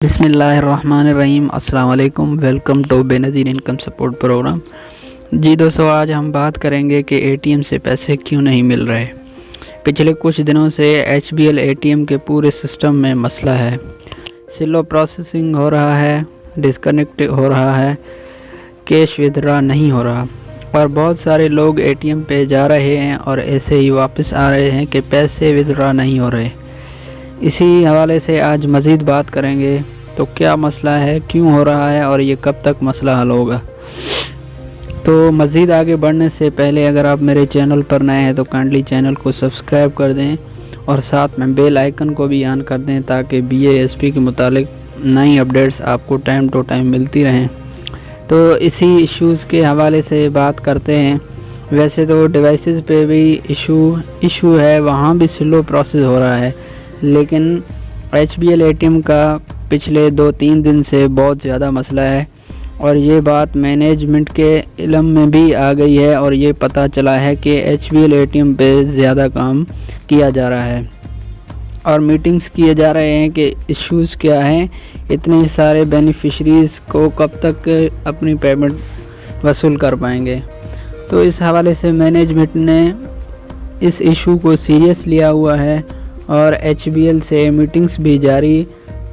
बिस्मिल्लाहिर्रहमानिर्रहीम। अस्सलाम वालेकुम। Welcome to Benazir income support program. जी दोस्तों, आज हम बात करेंगे कि एटीएम से पैसे क्यों नहीं मिल रहे। पिछले कुछ दिनों से एचबीएल एटीएम के पूरे सिस्टम में मसला है। स्लो प्रोसेसिंग हो रहा है, डिस्कनेक्ट हो रहा है, कैश विथड्रॉ नहीं हो रहा और बहुत सारे लोग एटीएम पे जा रहे हैं और ऐसे ही वापस आ रहे हैं कि पैसे विथड्रॉ नहीं हो रहे। इसी हवाले से आज मज़ीद बात करेंगे तो क्या मसला है, क्यों हो रहा है और ये कब तक मसला हल होगा। तो मज़ीद आगे बढ़ने से पहले अगर आप मेरे चैनल पर नए हैं तो काइंडली चैनल को सब्सक्राइब कर दें और साथ में बेल आइकन को भी ऑन कर दें ताकि बीएएसपी के मुतालिक नई अपडेट्स आपको टाइम टू टाइम मिलती रहें। तो इसी इश्यूज़ के हवाले से बात करते हैं। वैसे तो डिवाइसेस पे भी इशू है, वहाँ भी स्लो प्रोसेस हो रहा है, लेकिन एचबीएल एटीएम का पिछले 2-3 दिन से बहुत ज़्यादा मसला है और ये बात मैनेजमेंट के इल्म में भी आ गई है और ये पता चला है कि एचबीएल एटीएम पे ज़्यादा काम किया जा रहा है और मीटिंग्स किए जा रहे हैं कि इश्यूज़ क्या हैं, इतने सारे बेनिफिशरीज़ को कब तक अपनी पेमेंट वसूल कर पाएंगे। तो इस हवाले से मैनेजमेंट ने इस इशू को सीरियस लिया हुआ है और एचबीएल से मीटिंग्स भी जारी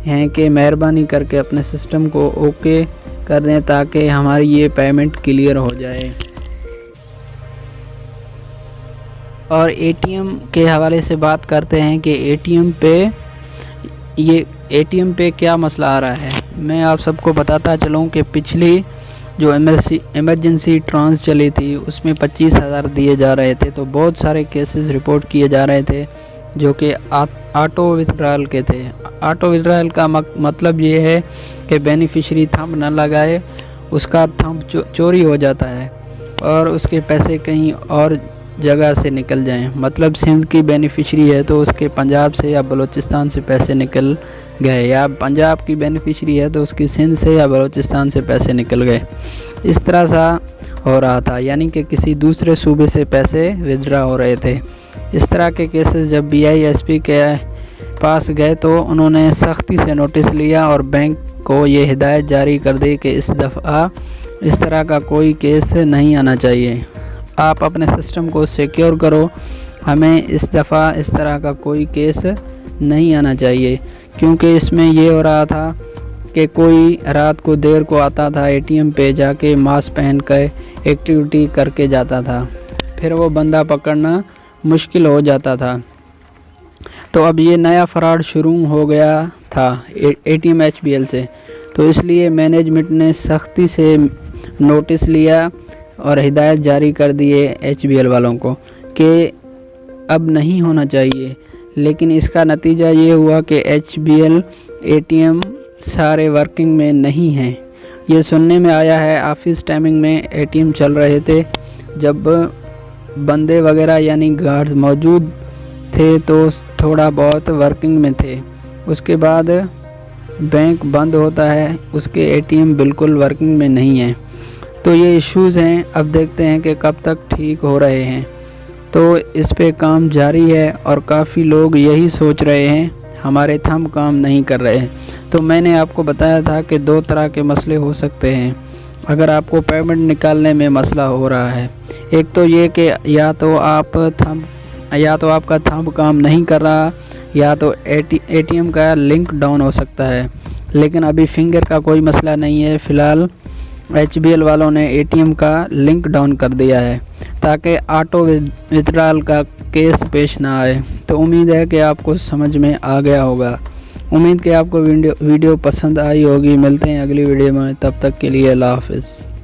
हैं कि मेहरबानी करके अपने सिस्टम को ओके कर दें ताकि हमारी ये पेमेंट क्लियर हो जाए। और एटीएम के हवाले से बात करते हैं कि एटीएम पे क्या मसला आ रहा है। मैं आप सबको बताता चलूँ कि पिछली जो इमरजेंसी ट्रांस चली थी उसमें 25,000 दिए जा रहे थे, तो बहुत सारे केसेस रिपोर्ट किए जा रहे थे जो कि ऑटो विथड्रॉल के थे। ऑटो विथड्रॉल का मतलब ये है कि बेनिफिशरी थंब न लगाए, उसका थंब चोरी हो जाता है और उसके पैसे कहीं और जगह से निकल जाएं। मतलब सिंध की बेनिफिशरी है तो उसके पंजाब से या बलूचिस्तान से पैसे निकल गए, या पंजाब की बेनिफिशरी है तो उसकी सिंध से या बलूचिस्तान से पैसे निकल गए। इस तरह सा हो रहा था, यानी कि किसी दूसरे सूबे से पैसे विथड्रॉ हो रहे थे। इस तरह के केसेस जब बीआईएसपी के पास गए तो उन्होंने सख्ती से नोटिस लिया और बैंक को ये हिदायत जारी कर दी कि इस दफ़ा इस तरह का कोई केस नहीं आना चाहिए, आप अपने सिस्टम को सिक्योर करो, हमें इस दफ़ा इस तरह का कोई केस नहीं आना चाहिए। क्योंकि इसमें ये हो रहा था कि कोई रात को देर को आता था एटीएम पे, जाके मास्क पहन कर एक्टिविटी करके जाता था, फिर वो बंदा पकड़ना मुश्किल हो जाता था। तो अब ये नया फ्रॉड शुरू हो गया था एटीएम एचबीएल से, तो इसलिए मैनेजमेंट ने सख्ती से नोटिस लिया और हिदायत जारी कर दिए एचबीएल वालों को कि अब नहीं होना चाहिए। लेकिन इसका नतीजा ये हुआ कि एचबीएल एटीएम सारे वर्किंग में नहीं हैं। ये सुनने में आया है ऑफिस टाइमिंग में एटीएम चल रहे थे, जब बंदे वगैरह यानी गार्ड्स मौजूद थे तो थोड़ा बहुत वर्किंग में थे, उसके बाद बैंक बंद होता है, उसके एटीएम बिल्कुल वर्किंग में नहीं है। तो ये इश्यूज़ हैं, अब देखते हैं कि कब तक ठीक हो रहे हैं। तो इस पे काम जारी है और काफ़ी लोग यही सोच रहे हैं हमारे थंब काम नहीं कर रहे हैं। तो मैंने आपको बताया था कि 2 तरह के मसले हो सकते हैं अगर आपको पेमेंट निकालने में मसला हो रहा है। एक तो ये कि या तो आपका थंब काम नहीं कर रहा, या तो एटीएम का लिंक डाउन हो सकता है। लेकिन अभी फिंगर का कोई मसला नहीं है, फ़िलहाल एचबीएल वालों ने एटीएम का लिंक डाउन कर दिया है ताकि ऑटो विथड्रॉल का केस पेश ना आए। तो उम्मीद है कि आपको समझ में आ गया होगा। उम्मीद कि आपको वीडियो पसंद आई होगी। मिलते हैं अगली वीडियो में, तब तक के लिए अल्लाह हाफ़िज़।